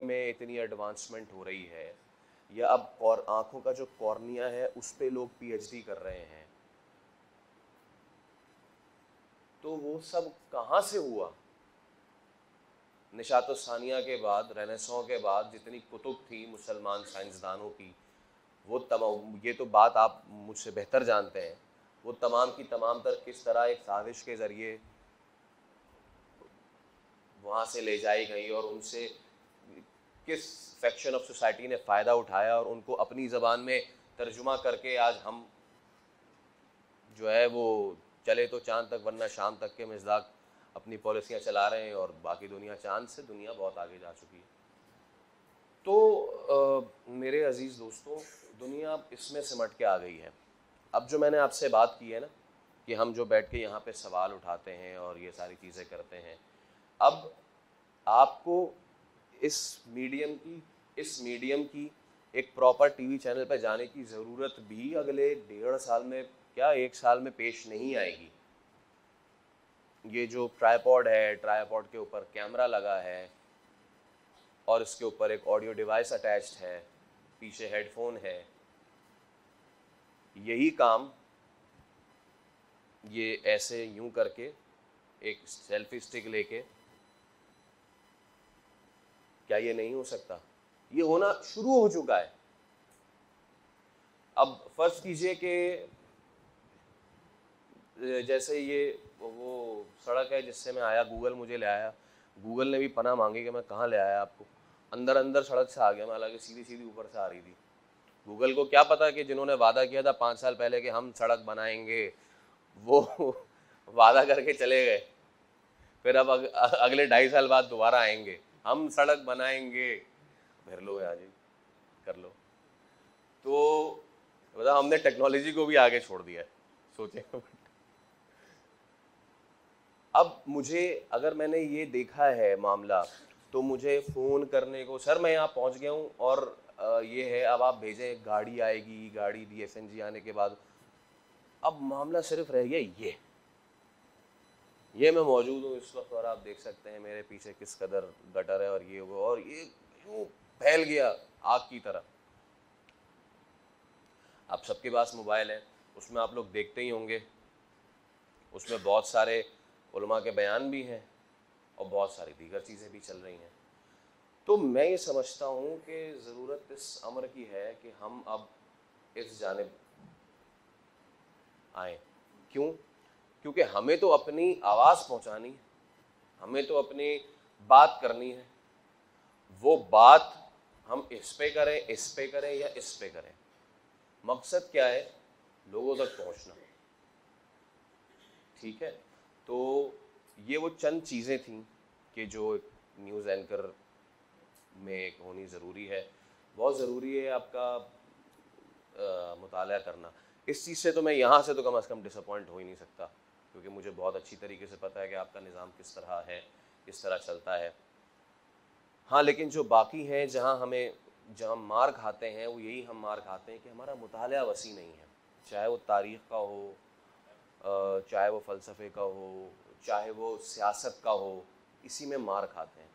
में इतनी एडवांसमेंट हो रही है, या अब और आंखों का जो कॉर्निया है उस पे लोग पीएचडी कर रहे हैं, तो वो सब कहाँ से हुआ? निशात सानिया के बाद, रेनेसां के बाद जितनी कुतुब थी मुसलमान साइंसदानों की, वो तमाम, ये तो बात आप मुझसे बेहतर जानते हैं, वो तमाम की तमाम तर किस तरह एक साजिश के ज़रिए वहाँ से ले जाई गई और उनसे किस सेक्शन ऑफ सोसाइटी ने फ़ायदा उठाया और उनको अपनी ज़बान में तर्जुमा करके आज हम जो है वो चले तो चांद तक वरना शाम तक के मिज़ाक अपनी पॉलिसियाँ चला रहे हैं, और बाकी दुनिया, चांद से दुनिया बहुत आगे जा चुकी है। तो मेरे अज़ीज़ दोस्तों, दुनिया इसमें सिमट के आ गई है। अब जो मैंने आपसे बात की है ना, कि हम जो बैठ के यहाँ पे सवाल उठाते हैं और ये सारी चीज़ें करते हैं, अब आपको इस मीडियम की एक प्रॉपर टीवी चैनल पर जाने की ज़रूरत भी अगले 1.5 साल में, क्या 1 साल में पेश नहीं आएगी। ये जो ट्राइपॉड है, ट्राइपॉड के ऊपर कैमरा लगा है और इसके ऊपर एक ऑडियो डिवाइस अटैच्ड है, पीछे हेडफोन है, यही काम ये ऐसे यूं करके एक सेल्फी स्टिक लेके, क्या ये नहीं हो सकता? ये होना शुरू हो चुका है। अब फर्ज कीजिए कि जैसे ये वो सड़क है जिससे मैं आया, गूगल मुझे ले आया, गूगल ने भी पनाह मांगी कि मैं कहाँ ले आया आपको, अंदर अंदर सड़क से आ गया मैं, हालांकि सीधी सीधी ऊपर से आ रही थी। गूगल को क्या पता कि जिन्होंने वादा किया था 5 साल पहले कि हम सड़क बनाएंगे, वो वादा करके चले गए, फिर अब अगले 2.5 साल बाद दोबारा आएंगे, हम सड़क बनाएंगे, भर लो आज ही कर लो। तो मतलब हमने टेक्नोलॉजी को भी आगे छोड़ दिया है, सोचे। अब मुझे, अगर मैंने ये देखा है मामला, तो मुझे फ़ोन करने को, सर मैं यहाँ पहुँच गया हूँ और ये है, अब आप भेजें, गाड़ी आएगी, गाड़ी DSNG आने के बाद, अब मामला सिर्फ रह गया ये मैं मौजूद हूँ इस वक्त और आप देख सकते हैं मेरे पीछे किस कदर गटर है और ये वो, और ये यूँ फैल गया आग की तरह। आप सबके पास मोबाइल है, उसमें आप लोग देखते ही होंगे, उसमें बहुत सारे उलमा के बयान भी हैं और बहुत सारी दीगर चीज़ें भी चल रही हैं। तो मैं ये समझता हूँ कि ज़रूरत इस अमर की है कि हम अब इस जानिब आएँ। क्यों? क्योंकि हमें तो अपनी आवाज़ पहुँचानी है, हमें तो अपनी बात करनी है। वो बात हम इस पे करें या इस पे करें, मकसद क्या है? लोगों तक पहुँचना। ठीक है, तो ये वो चंद चीज़ें थीं कि जो न्यूज़ एंकर में एक होनी ज़रूरी है। बहुत ज़रूरी है आपका मुताला करना। इस चीज़ से तो मैं यहाँ से तो कम से कम डिसअपॉइंट हो ही नहीं सकता, क्योंकि मुझे बहुत अच्छी तरीके से पता है कि आपका निज़ाम किस तरह है, किस तरह चलता है। हाँ, लेकिन जो बाकी हैं, जहाँ मार खाते हैं, वो यही हम मार खाते हैं कि हमारा मुताला वसी नहीं है। चाहे वो तारीख़ का हो, चाहे वो फ़लसफ़े का हो, चाहे वो सियासत का हो, इसी में मार खाते हैं।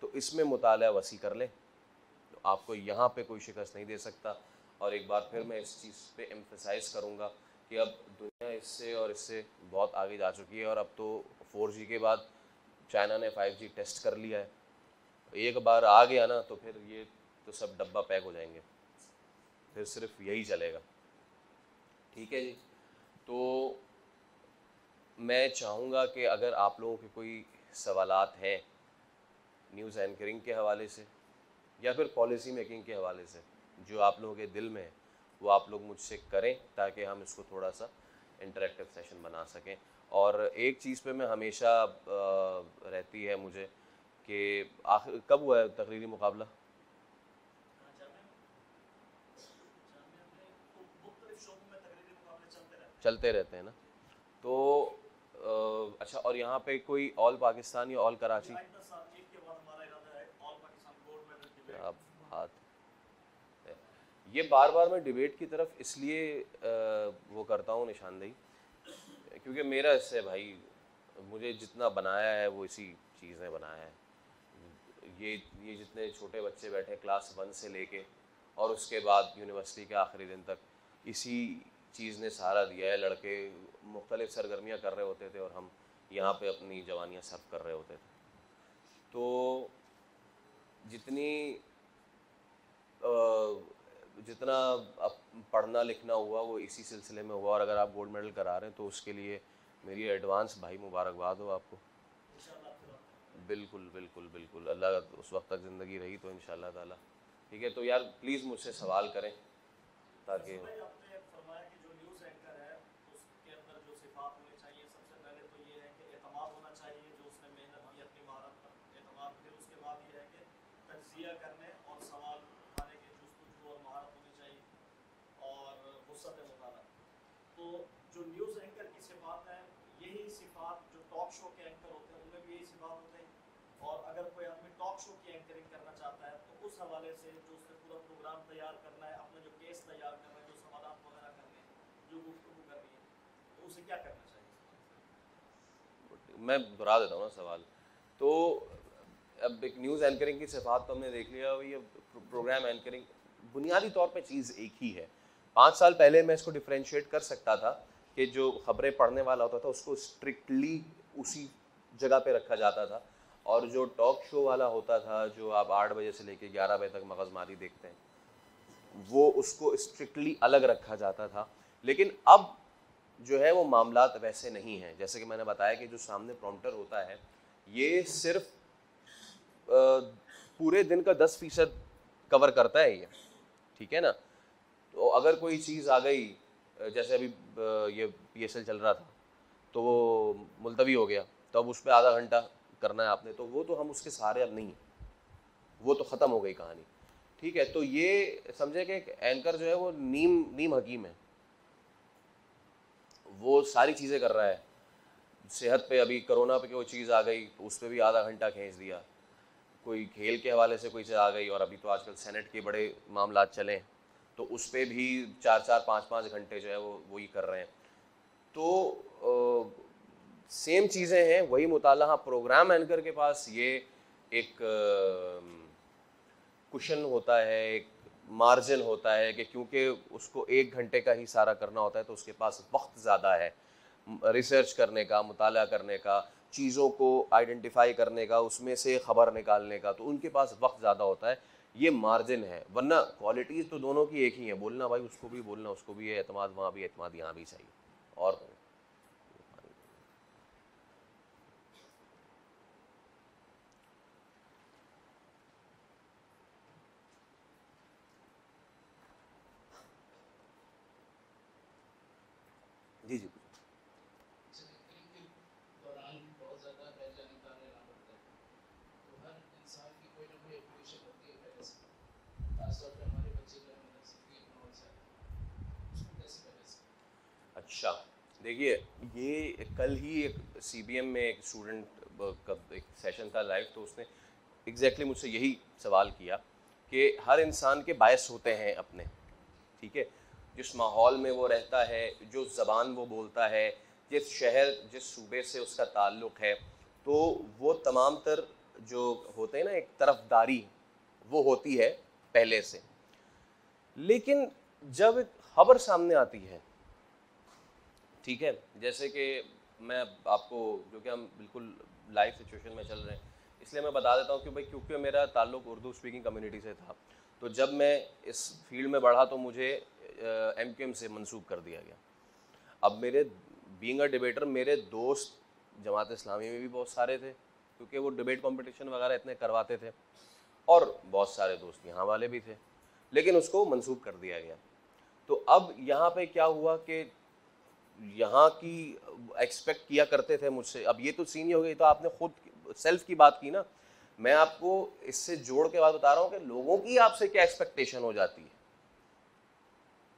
तो इसमें मुताला वसी कर ले, तो आपको यहाँ पे कोई शिकस्त नहीं दे सकता। और एक बार फिर मैं इस चीज़ पे एम्फसाइज़ करूँगा कि अब दुनिया इससे बहुत आगे जा चुकी है, और अब तो 4G के बाद चाइना ने 5G टेस्ट कर लिया है। एक बार आ गया ना, तो फिर ये तो सब डब्बा पैक हो जाएंगे, फिर सिर्फ यही चलेगा। ठीक है जी। तो मैं चाहूँगा कि अगर आप लोगों के कोई सवालात हैं न्यूज़ एंकरिंग के हवाले से या फिर पॉलिसी मेकिंग के हवाले से, जो आप लोगों के दिल में है, वो आप लोग मुझसे करें, ताकि हम इसको थोड़ा सा इंटरेक्टिव सेशन बना सकें। और एक चीज़ पे मैं हमेशा रहती है मुझे कि आखिर कब हुआ है तकरीरी मुकाबला? चलते रहते हैं ना। तो अच्छा, और यहाँ पे कोई ऑल पाकिस्तान या ऑल कराची? क्या बात है। ये बार बार मैं डिबेट की तरफ इसलिए वो करता हूँ निशानदेही, क्योंकि मेरा इससे भाई, मुझे जितना बनाया है वो इसी चीज़ ने बनाया है। ये जितने छोटे बच्चे बैठे क्लास 1 से लेके और उसके बाद यूनिवर्सिटी के आखिरी दिन तक, इसी चीज़ ने सहारा दिया है। लड़के मुख्तलिफ़ सरगर्मियाँ कर रहे होते थे और हम यहाँ पे अपनी जवानियाँ सर्व कर रहे होते थे। तो जितना अब पढ़ना लिखना हुआ वो इसी सिलसिले में हुआ, और अगर आप गोल्ड मेडल करा रहे हैं तो उसके लिए मेरी एडवांस भाई मुबारकबाद हो आपको। बिल्कुल बिल्कुल बिल्कुल, अल्लाह उस वक्त तक ज़िंदगी रही तो इंशाल्लाह ताला। ठीक है, तो यार प्लीज़ मुझसे सवाल करें ताकि जो न्यूज़ एंकर की सिफात है, यही सिफात जो टॉक शो के एंकर होते हैं उनमें भी यही सिफात होते हैं। और अगर कोई आदमी टॉक शो की एंकरिंग करना चाहता है तो उस हवाले से जो उसने पूरा प्रोग्राम तैयार करना है, अपना जो केस तैयार करना है, जो सवालात वगैरह करने हैं, जो गुफ्तगू करनी है, तो उसे क्या करना चाहिए? मैं दोहरा देता हूँ ना सवाल। तो अब एक न्यूज़ एंकरिंग की सिफात तो हमने देख लिया, ये प्रोग्राम एंकरिंग बुनियादी तौर पे चीज़ एक ही है। 5 साल पहले मैं इसको डिफ्रेंशिएट कर सकता था कि जो खबरें पढ़ने वाला होता था उसको स्ट्रिक्टली उसी जगह पे रखा जाता था, और जो टॉक शो वाला होता था, जो आप 8 बजे से लेके 11 बजे तक मगज़मारी देखते हैं, वो उसको स्ट्रिक्टली अलग रखा जाता था। लेकिन अब जो है वो मामलात वैसे नहीं हैं। जैसे कि मैंने बताया कि जो सामने प्रॉम्प्टर होता है ये सिर्फ पूरे दिन का 10% कवर करता है ये, ठीक है ना। तो अगर कोई चीज़ आ गई, जैसे अभी ये PSL चल रहा था तो वो मुलतवी हो गया, तो अब उस पर आधा घंटा करना है आपने, तो वो तो हम उसके सहारे अब नहीं, वो तो ख़त्म हो गई कहानी। ठीक है, तो ये समझे कि एक एंकर जो है वो नीम हकीम है, वो सारी चीज़ें कर रहा है। सेहत पे अभी कोरोना पे कोई चीज़ आ गई तो उस पर भी आधा घंटा खींच दिया, कोई खेल के हवाले से कोई चीज़ आ गई, और अभी तो आजकल सेनेट के बड़े मामला चलें तो उस पर भी 4-4, 5-5 घंटे जो है वो वही कर रहे हैं। तो सेम चीज़ें हैं, वही मुताला। हाँ, प्रोग्राम एंकर के पास ये एक कुशन होता है, एक मार्जिन होता है कि क्योंकि उसको 1 घंटे का ही सारा करना होता है तो उसके पास वक्त ज़्यादा है रिसर्च करने का, मुताला करने का, चीज़ों को आइडेंटिफाई करने का, उसमें से ख़बर निकालने का, तो उनके पास वक्त ज़्यादा होता है। ये मार्जिन है, वरना क्वालिटीज़ तो दोनों की एक ही है। बोलना भाई उसको भी बोलना, उसको भी है एतमाद, वहाँ भी एतमाद, यहाँ भी चाहिए। और जी जी अच्छा, देखिए, ये कल ही एक CBM में एक स्टूडेंट का एक सेशन था लाइव, तो उसने एग्जैक्टली मुझसे यही सवाल किया कि हर इंसान के बायस होते हैं अपने, ठीक है, जिस माहौल में वो रहता है, जो ज़बान वो बोलता है, जिस शहर जिस सूबे से उसका ताल्लुक़ है, तो वो तमाम तर जो होते हैं ना एक तरफदारी वो होती है पहले से। लेकिन जब खबर सामने आती है, ठीक है, जैसे कि मैं आपको, जो कि हम बिल्कुल लाइव सिचुएशन में चल रहे हैं इसलिए मैं बता देता हूँ कि भाई क्योंकि मेरा ताल्लुक उर्दू स्पीकिंग कम्युनिटी से था, तो जब मैं इस फील्ड में बढ़ा तो मुझे MQM से मंसूब कर दिया गया। अब मेरे बीइंग अ डिबेटर, मेरे दोस्त जमात इस्लामी में भी बहुत सारे थे क्योंकि वो डिबेट कंपटीशन वगैरह इतने करवाते थे, और बहुत सारे दोस्त यहाँ वाले भी थे, लेकिन उसको मंसूब कर दिया गया। तो अब यहाँ पे क्या हुआ कि यहाँ की एक्सपेक्ट किया करते थे मुझसे, अब ये तो सीन ही हो गई। तो आपने खुद सेल्फ की बात की ना, मैं आपको इससे जोड़ के बात बता रहा हूँ कि लोगों की आपसे क्या एक्सपेक्टेशन हो जाती है।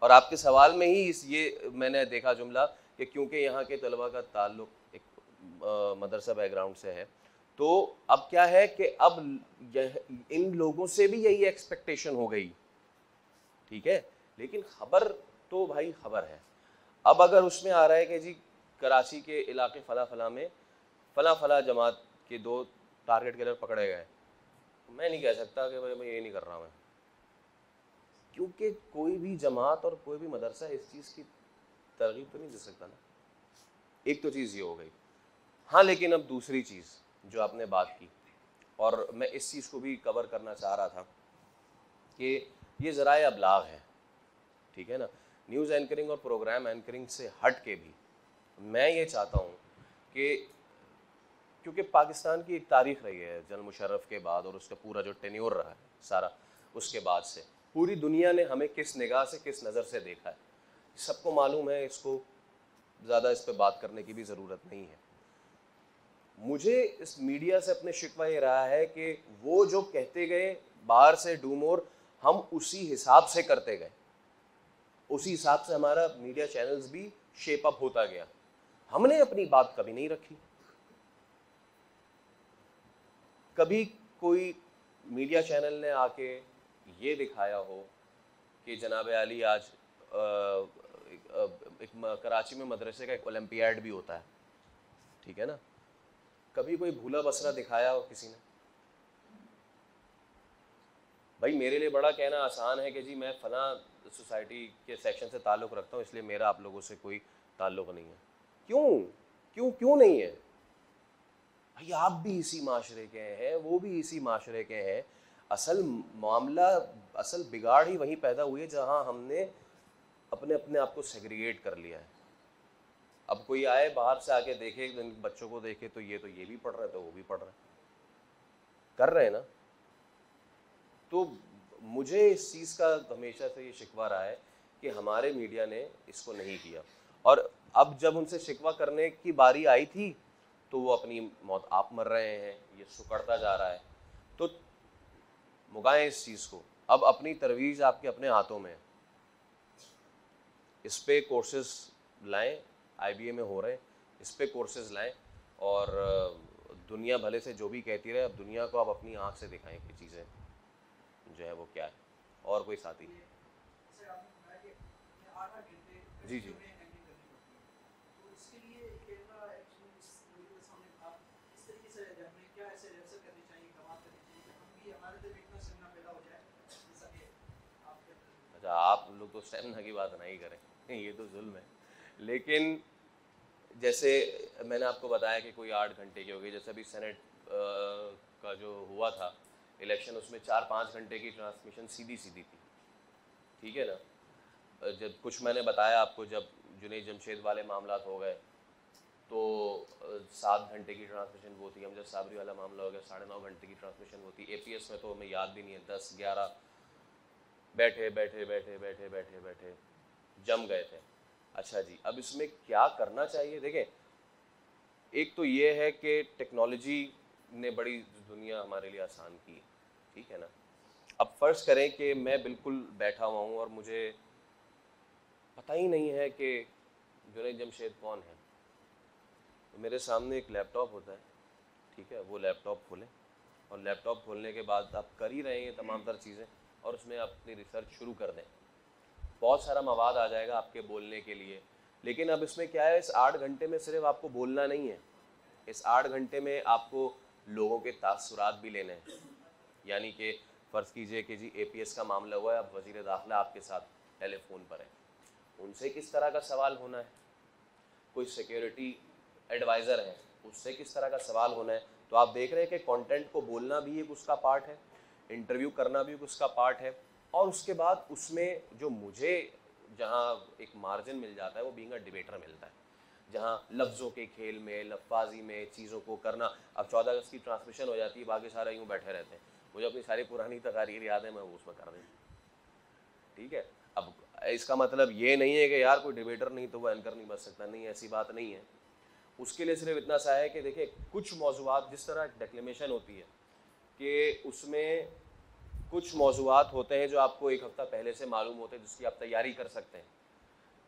और आपके सवाल में ही ये मैंने देखा जुमला कि क्योंकि यहाँ के तलबा का ताल्लुक एक मदरसा बैकग्राउंड से है, तो अब क्या है कि अब इन लोगों से भी यही एक्सपेक्टेशन हो गई, ठीक है। लेकिन खबर तो भाई खबर है। अब अगर उसमें आ रहा है कि जी कराची के इलाके फला फला में फला फला जमात के 2 टारगेट किलर पकड़े गए, मैं नहीं कह सकता कि भाई मैं ये नहीं कर रहा मैं, क्योंकि कोई भी जमात और कोई भी मदरसा इस चीज़ की तरगीब तो नहीं दे सकता ना। एक तो चीज़ ये हो गई। हाँ, लेकिन अब दूसरी चीज़ जो आपने बात की, और मैं इस चीज़ को भी कवर करना चाह रहा था कि ये ज़राए अबलाग है, ठीक है ना। न्यूज़ एंकरिंग और प्रोग्राम एंकरिंग से हट के भी मैं ये चाहता हूँ कि, क्योंकि पाकिस्तान की एक तारीख रही है जनरल मुशर्रफ के बाद और उसका पूरा जो टेन्योर रहा है सारा, उसके बाद से पूरी दुनिया ने हमें किस निगाह से, किस नज़र से देखा है, सबको मालूम है। इसको ज़्यादा इस पर बात करने की भी ज़रूरत नहीं है। मुझे इस मीडिया से अपने शिकवा ये रहा है कि वो जो कहते गए बाहर से डू मोर, हम उसी हिसाब से करते गए, उसी हिसाब से हमारा मीडिया चैनल्स भी शेप अप होता गया। हमने अपनी बात कभी नहीं रखी। कभी कोई मीडिया चैनल ने आके ये दिखाया हो कि जनाब आली आज एक कराची में मदरसे का एक ओलंपियाड भी होता है, ठीक है ना। कभी कोई भूला बसरा दिखाया हो किसी ने? भाई मेरे लिए बड़ा कहना आसान है कि जी मैं फला सोसाइटी के सेक्शन से ताल्लुक़ रखता हूँ, इसलिए मेरा आप लोगों से कोई ताल्लुक़ नहीं है। क्यों क्यों क्यों नहीं है भाई? आप भी इसी माशरे के हैं, वो भी इसी माशरे के हैं। असल मामला, असल बिगाड़ ही वहीं पैदा हुई है जहाँ हमने अपने अपने आप को सेग्रीगेट कर लिया है। अब कोई आए बाहर से आके देखे बच्चों को, देखे तो ये भी पढ़ रहे, तो वो भी पढ़ रहे, कर रहे हैं ना। तो मुझे इस चीज़ का हमेशा से ये शिकवा रहा है कि हमारे मीडिया ने इसको नहीं किया, और अब जब उनसे शिकवा करने की बारी आई थी तो वो अपनी मौत आप मर रहे हैं, ये सुकड़ता जा रहा है। तो मुगाएं इस चीज़ को, अब अपनी तरवीज आपके अपने हाथों में है। इस पे कोर्सेज लाएं, IBA में हो रहे हैं, इस पे कोर्सेज लाएं, और दुनिया भले से जो भी कहती रहे, अब दुनिया को आप अपनी आँख से दिखाएं कि चीज़ें जो है वो क्या है। और कोई साथी? जी जी अच्छा, आप लोग तो स्टेमिना की बात नहीं करें, ये तो जुल्म है। लेकिन जैसे मैंने आपको बताया कि कोई 8 घंटे की होगी, जैसे अभी सेनेट का जो हुआ था इलेक्शन, उसमें 4-5 घंटे की ट्रांसमिशन सीधी थी, ठीक है ना। जब कुछ मैंने बताया आपको, जब जुनैद जमशेद वाले मामला हो गए तो 7 घंटे की ट्रांसमिशन वो थी। हम जब साबरी वाला मामला हो गया 9.5 घंटे की ट्रांसमिशन होती। APS में तो हमें याद भी नहीं है, 10-11 बैठे बैठे बैठे बैठे बैठे बैठे जम गए थे। अच्छा जी, अब इसमें क्या करना चाहिए? देखें, एक तो ये है कि टेक्नोलॉजी ने बड़ी दुनिया हमारे लिए आसान की, ठीक है ना। अब फ़र्ज़ करें कि मैं बिल्कुल बैठा हुआ हूँ और मुझे पता ही नहीं है कि जुनैद जमशेद कौन है, तो मेरे सामने एक लैपटॉप होता है, ठीक है। वो लैपटॉप खोलें, और लैपटॉप खोलने के बाद आप कर ही रहे हैं तमाम तर चीज़ें, और उसमें अपनी रिसर्च शुरू कर दें। बहुत सारा मवाद आ जाएगा आपके बोलने के लिए। लेकिन अब इसमें क्या है, इस 8 घंटे में सिर्फ आपको बोलना नहीं है, इस 8 घंटे में आपको लोगों के तासुरात भी लेने हैं। यानी कि फ़र्ज़ कीजिए कि जी APS का मामला हुआ है, अब वज़ीर दाखिला आपके साथ टेलीफोन पर है, उनसे किस तरह का सवाल होना है। कोई सिक्योरिटी एडवाइज़र है, उससे किस तरह का सवाल होना है। तो आप देख रहे हैं कि कंटेंट को बोलना भी एक उसका पार्ट है, इंटरव्यू करना भी एक उसका पार्ट है, और उसके बाद उसमें जो मुझे जहाँ एक मार्जिन मिल जाता है वो बीइंग अ डिबेटर मिलता है, जहाँ लफ्ज़ों के खेल में, लफ्ज़ी में चीज़ों को करना। अब 14 अगस्त की ट्रांसमिशन हो जाती है, बाकी सारे यूँ बैठे रहते हैं, मुझे अपनी सारी पुरानी तकारीर याद है, मैं वो उसमें कर रही हूँ, ठीक है। अब इसका मतलब ये नहीं है कि यार कोई डिबेटर नहीं तो वो एंकर नहीं बन सकता, नहीं, ऐसी बात नहीं है। उसके लिए सिर्फ इतना सा है कि देखिए, कुछ मौज़ूआत, जिस तरह डिक्लेमेशन होती है कि उसमें कुछ मौज़ूआत होते हैं जो आपको एक हफ़्ता पहले से मालूम होते हैं, जिसकी आप तैयारी कर सकते हैं।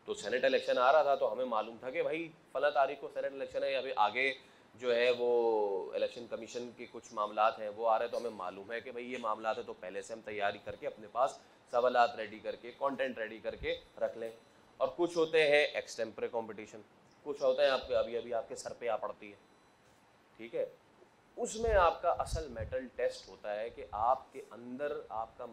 तो सेनेट इलेक्शन आ रहा था तो हमें मालूम था कि भाई फला तारीख को सेनेट इलेक्शन है, या अभी आगे जो है वो इलेक्शन कमीशन के कुछ मामलात हैं वो आ रहे हैं, तो हमें मालूम है कि भाई ये मामलात है, तो पहले से हम तैयारी करके अपने पास सवालात रेडी करके, कंटेंट रेडी करके रख लें। और कुछ होते हैं एक्सटेम्परे कंपटीशन, कुछ होते हैं आपके अभी अभी आपके सर पे आ पड़ती है, ठीक है। उसमें आपका असल मेटल टेस्ट होता है कि आपके अंदर आपका